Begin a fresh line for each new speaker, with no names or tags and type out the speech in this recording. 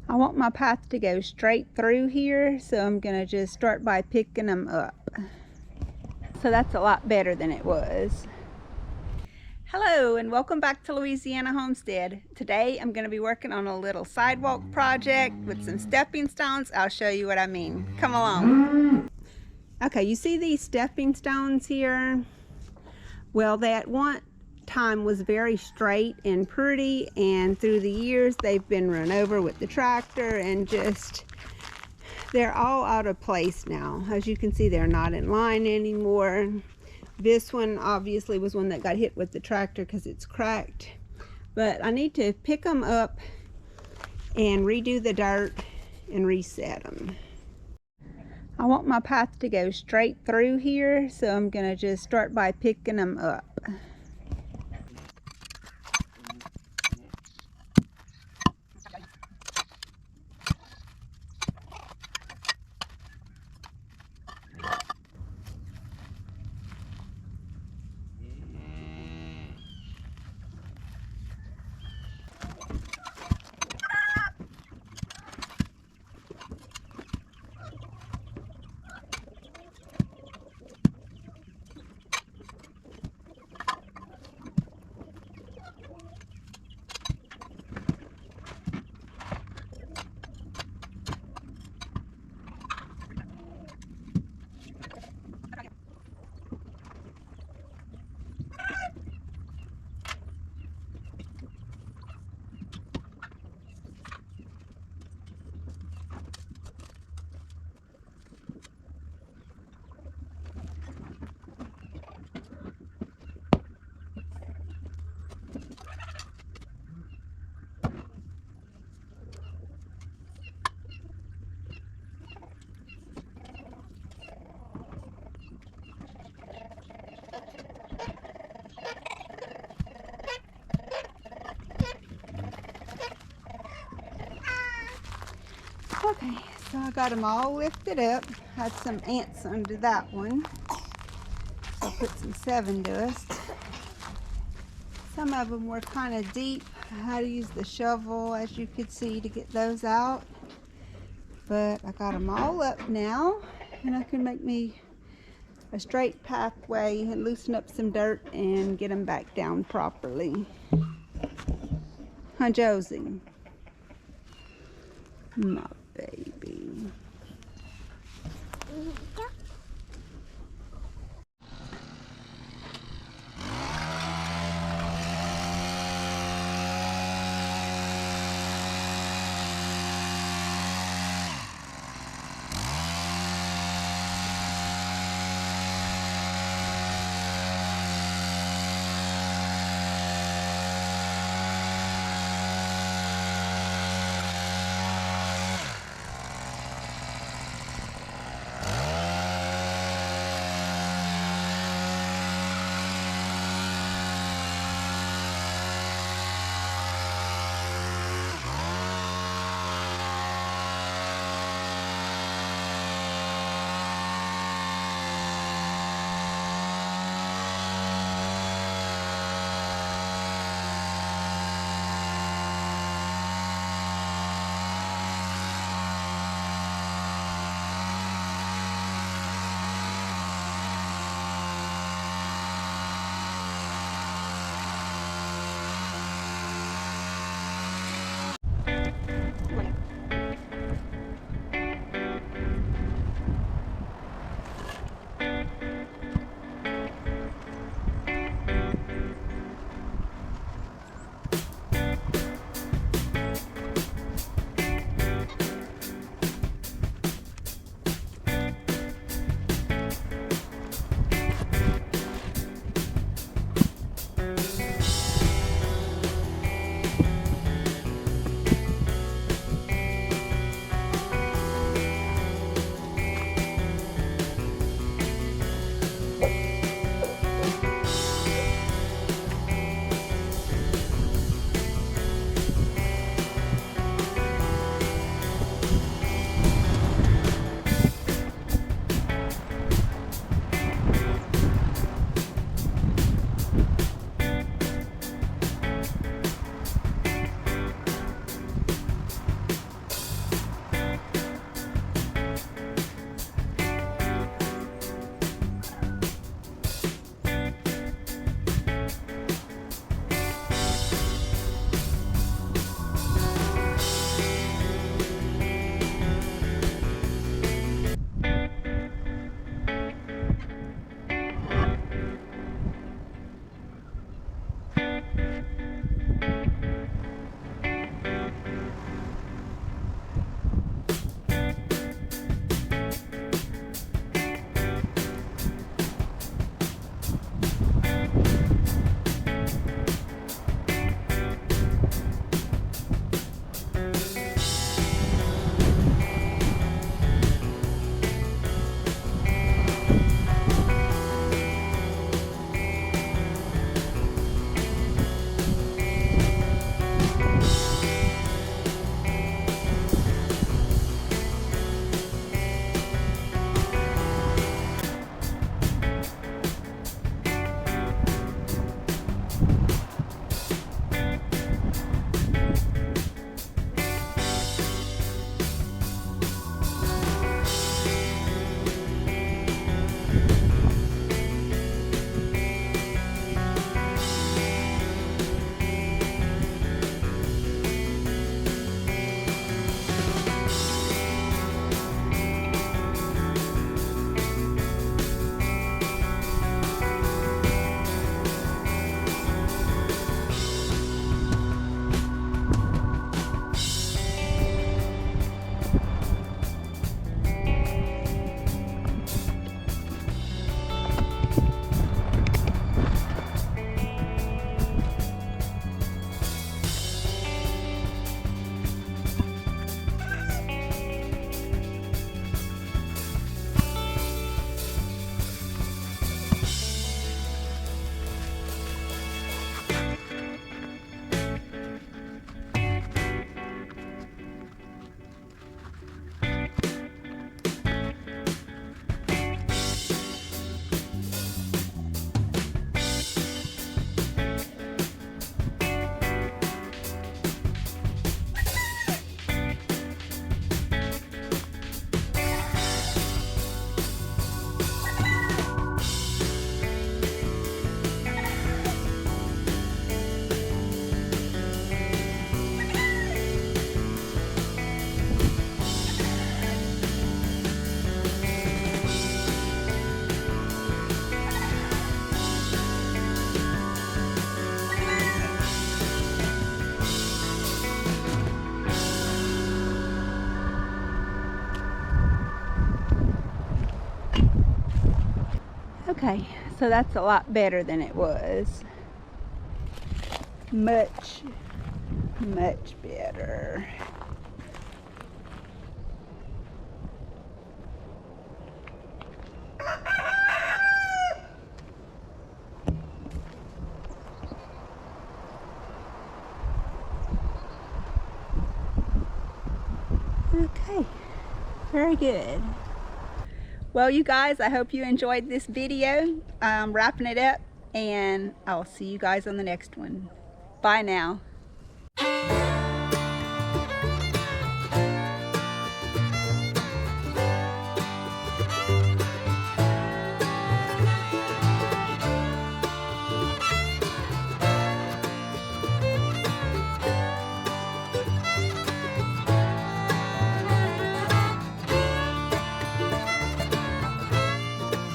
I want my path to go straight through here, so I'm gonna just start by picking them up. So that's a lot better than it was. Hello and welcome back to Louisiana Homestead. Today I'm going to be working on a little sidewalk project with some stepping stones. I'll show you what I mean. Come along. Okay, you see these stepping stones here? Well, that one time was very straight and pretty, and through the years they've been run over with the tractor and just they're all out of place now. As you can see, they're not in line anymore. This one obviously was one that got hit with the tractor because it's cracked. But I need to pick them up and redo the dirt and reset them. I want my path to go straight through here, so I'm going to just start by picking them up. Okay, so I got them all lifted up. Had some ants under that one. I put some 7 dust. Some of them were kind of deep. I had to use the shovel, as you could see, to get those out. But I got them all up now, and I can make me a straight pathway and loosen up some dirt and get them back down properly. Huh, Josie? My baby. Okay, so that's a lot better than it was. Much better. Okay, very good. Well, you guys, I hope you enjoyed this video. I'm wrapping it up, and I'll see you guys on the next one. Bye now.